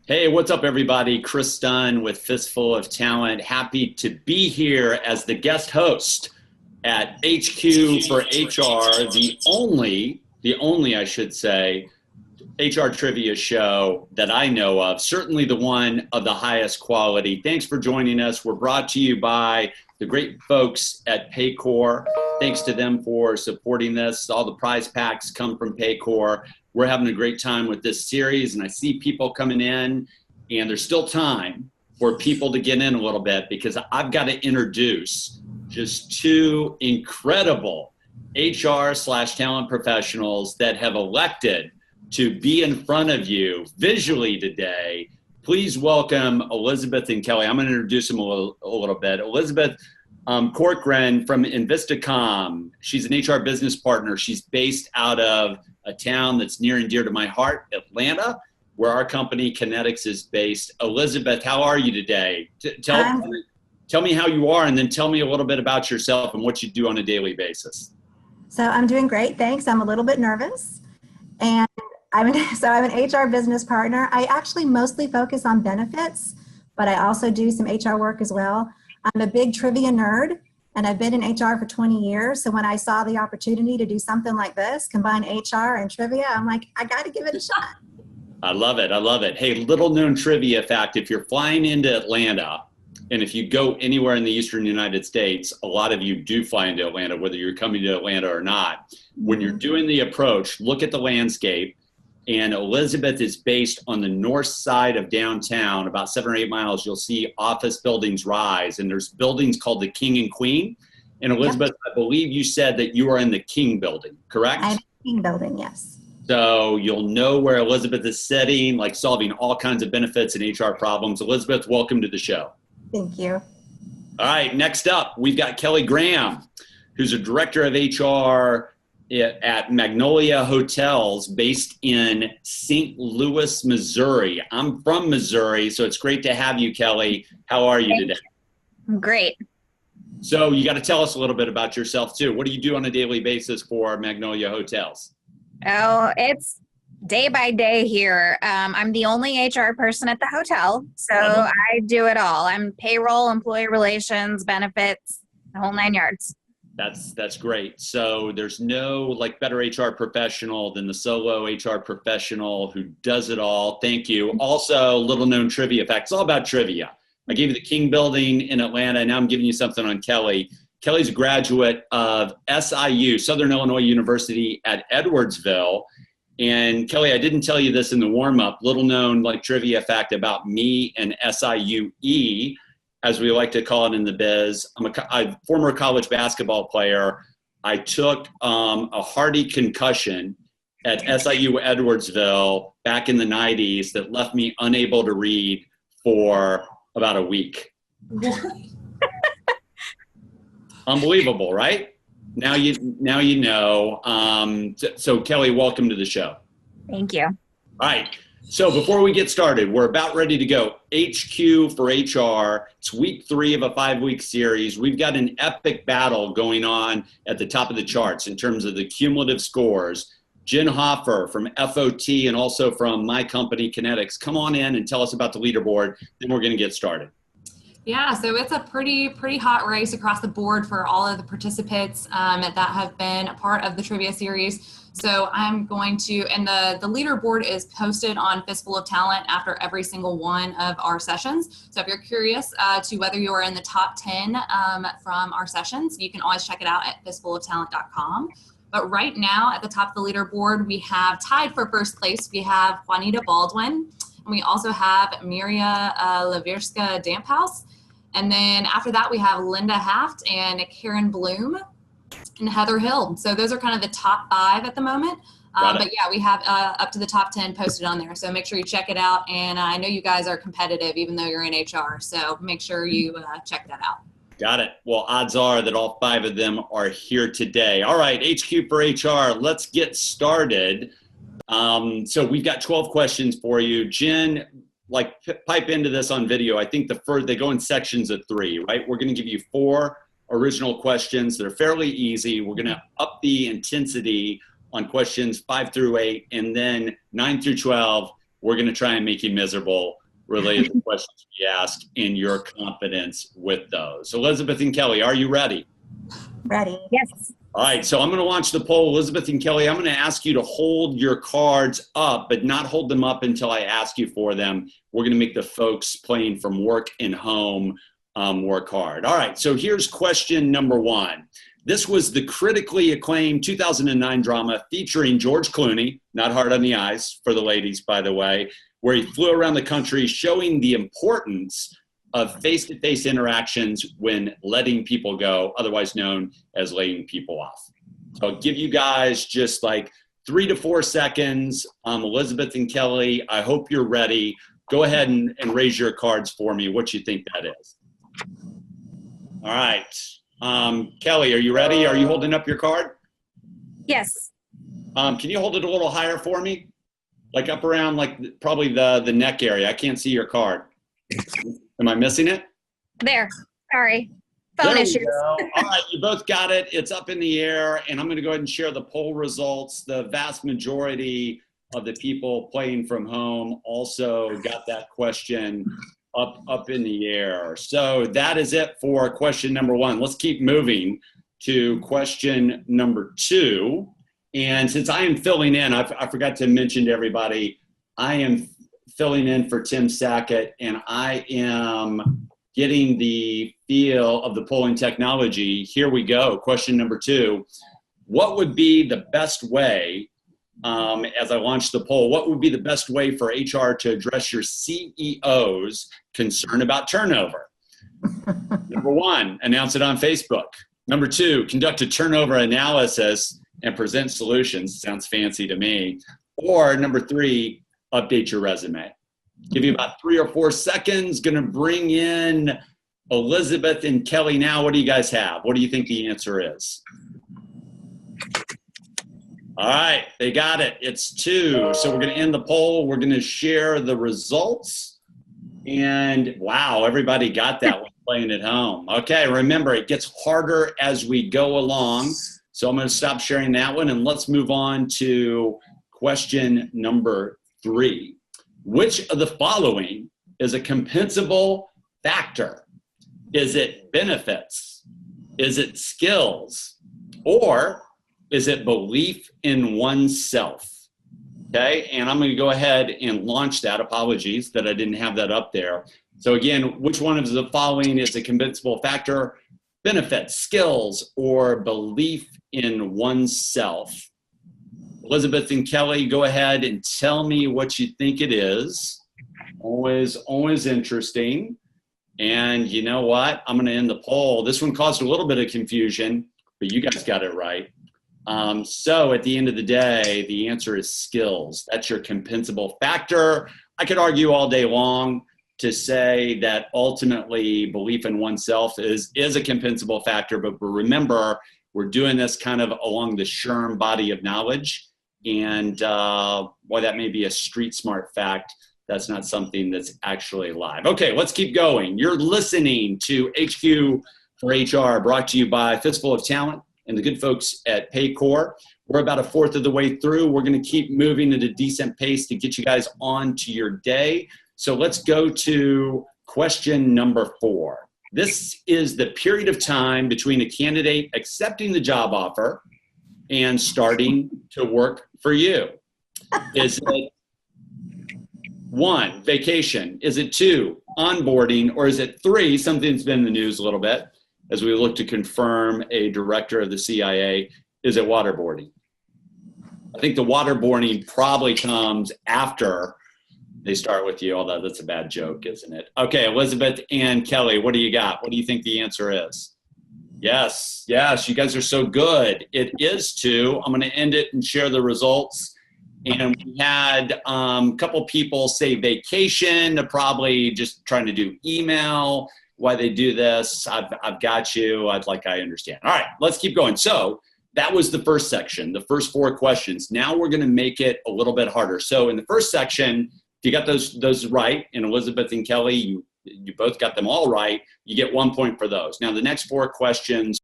Hey, what's up, everybody? Chris Dunn with Fistful of Talent. Happy to be here as the guest host at HQ4HR, the only, I should say, HR trivia show that I know of, certainly the one of the highest quality. Thanks for joining us. We're brought to you by the great folks at Paycor. Thanks to them for supporting this. All the prize packs come from Paycor. We're having a great time with this series, and I see people coming in, and there's still time for people to get in a little bit because I've got to introduce just two incredible HR/talent professionals that have elected to be in front of you visually today. Please welcome Elizabeth and Kelly. I'm going to introduce them a little bit. Elizabeth Corcoran from Invisticom. She's an HR business partner. She's based out of a town that's near and dear to my heart, Atlanta, where our company Kinetics is based. Elizabeth, how are you today? Tell me how you are, and then tell me a little bit about yourself and what you do on a daily basis. So I'm doing great, thanks. I'm a little bit nervous. And I'm an HR business partner. I actually mostly focus on benefits, but I also do some HR work as well. I'm a big trivia nerd, and I've been in HR for 20 years. So when I saw the opportunity to do something like this, combine HR and trivia, I'm like, I got to give it a shot. I love it. I love it. Hey, little known trivia fact, if you're flying into Atlanta, and if you go anywhere in the Eastern United States, a lot of you do fly into Atlanta, whether you're coming to Atlanta or not. When you're doing the approach, look at the landscape. And Elizabeth is based on the north side of downtown, about 7 or 8 miles. You'll see office buildings rise, and there's buildings called the King and Queen. And Elizabeth, yep. I believe you said that you are in the King building, correct? I'm in the King building, yes. So you'll know where Elizabeth is sitting, like solving all kinds of benefits and HR problems. Elizabeth, welcome to the show. Thank you. All right, next up, we've got Kelly Graham, who's a director of HR at Magnolia Hotels based in St. Louis, Missouri. I'm from Missouri, so it's great to have you, Kelly. How are you today? I'm great. So you got to tell us a little bit about yourself, too. What do you do on a daily basis for Magnolia Hotels? Oh, it's day by day here. I'm the only HR person at the hotel, so I do it all. I'm payroll, employee relations, benefits, the whole 9 yards. That's great. So there's no better HR professional than the solo HR professional who does it all. Thank you. Also, little known trivia fact. It's all about trivia. I gave you the King Building in Atlanta. Now I'm giving you something on Kelly. Kelly's a graduate of SIU, Southern Illinois University at Edwardsville. And Kelly, I didn't tell you this in the warm-up. Little known trivia fact about me and SIUE, as we like to call it in the biz. I'm a former college basketball player. I took a hearty concussion at SIU Edwardsville back in the 90s that left me unable to read for about a week. Unbelievable, right? Now you know. So Kelly, welcome to the show. Thank you. All right. So before we get started, we're about ready to go. HQ4HR, it's week 3 of a 5-week series. We've got an epic battle going on at the top of the charts in terms of the cumulative scores. Jen Hoffer from FOT and also from my company, Kinetics. Come on in and tell us about the leaderboard, then we're going to get started. Yeah, so it's a pretty hot race across the board for all of the participants that have been a part of the trivia series. So I'm going to, and the leaderboard is posted on Fistful of Talent after every single one of our sessions. So if you're curious to whether you are in the top 10 from our sessions, you can always check it out at fistfuloftalent.com. But right now at the top of the leaderboard, we have tied for first place. We have Juanita Baldwin, and we also have Miria Lavirska Damphouse. And then after that, we have Linda Haft and Karen Bloom and Heather Hill. So those are kind of the top 5 at the moment. But yeah, we have up to the top 10 posted on there. So make sure you check it out. And I know you guys are competitive, even though you're in HR. So make sure you check that out. Got it. Well, odds are that all 5 of them are here today. All right, HQ4HR, let's get started. So we've got 12 questions for you. Jen, pipe into this on video. I think they go in sections of 3, right? We're going to give you 4 original questions that are fairly easy. We're going to up the intensity on questions 5 through 8, and then 9 through 12, we're going to try and make you miserable related to the questions we ask and your confidence with those. So Elizabeth and Kelly, are you ready? Ready. Yes. All right, so I'm going to launch the poll. Elizabeth and Kelly, I'm going to ask you to hold your cards up, but not hold them up until I ask you for them. We're going to make the folks playing from work and home work hard. All right, so here's question number one. This was the critically acclaimed 2009 drama featuring George Clooney, not hard on the eyes for the ladies, by the way, where he flew around the country showing the importance of face-to-face interactions when letting people go, otherwise known as laying people off. So I'll give you guys just like 3 to 4 seconds. Elizabeth and Kelly, I hope you're ready. Go ahead and raise your cards for me, what you think that is. All right. Kelly, are you ready? Are you holding up your card? Yes. Can you hold it a little higher for me? Like up around like probably the neck area. I can't see your card. Am I missing it? There. Sorry. Phone issues. All right, you both got it. It's up in the air, and I'm going to go ahead and share the poll results. The vast majority of the people playing from home also got that question up in the air. So that is it for question number one. Let's keep moving to question number two. And since I am filling in, I forgot to mention to everybody, I am filling in for Tim Sackett, and I am getting the feel of the polling technology. Here we go. Question number two. What would be the best way, as I launch the poll, what would be the best way for HR to address your CEO's concern about turnover? Number one, announce it on Facebook. Number two, conduct a turnover analysis and present solutions. Sounds fancy to me. Or number three, update your resume. Give you about 3 or 4 seconds. Going to bring in Elizabeth and Kelly now. What do you guys have? What do you think the answer is? All right, they got it. It's 2. So we're going to end the poll. We're going to share the results. And wow, everybody got that one playing at home. Okay, remember, it gets harder as we go along. So I'm going to stop sharing that one, and let's move on to question number 3. Which of the following is a compensable factor? Is it benefits? Is it skills? Or is it belief in oneself? Okay, and I'm going to go ahead and launch that. Apologies that I didn't have that up there. So again, which one of the following is a compensable factor? Benefits, skills, or belief in oneself? Elizabeth and Kelly, go ahead and tell me what you think it is. Always interesting. And you know what? I'm going to end the poll. This one caused a little bit of confusion, but you guys got it right. So at the end of the day, the answer is skills. That's your compensable factor. I could argue all day long to say that ultimately belief in oneself is a compensable factor, but remember, we're doing this kind of along the SHRM body of knowledge. And while that may be a street smart fact, that's not something that's actually live. Okay, let's keep going. You're listening to HQ4HR, brought to you by Fistful of Talent and the good folks at Paycor. We're about a fourth of the way through. We're going to keep moving at a decent pace to get you guys on to your day. So let's go to question number 4. This is the period of time between a candidate accepting the job offer and starting to work for you. Is it 1, vacation? Is it 2, onboarding? Or is it 3, something that's been in the news a little bit as we look to confirm a director of the CIA, is it waterboarding? I think the waterboarding probably comes after they start with you, although that's a bad joke, isn't it? Okay, Elizabeth and Kelly, what do you got? What do you think the answer is? Yes, you guys are so good. It is 2. I'm going to end it and share the results. And we had a couple people say vacation. They're probably just trying to do email. Why they do this, I've got you. I understand. All right, let's keep going. So that was the first section, the first 4 questions. Now we're going to make it a little bit harder. So in the first section, if you got those right, and Elizabeth and Kelly, you both got them all right, you get 1 point for those. Now the next 4 questions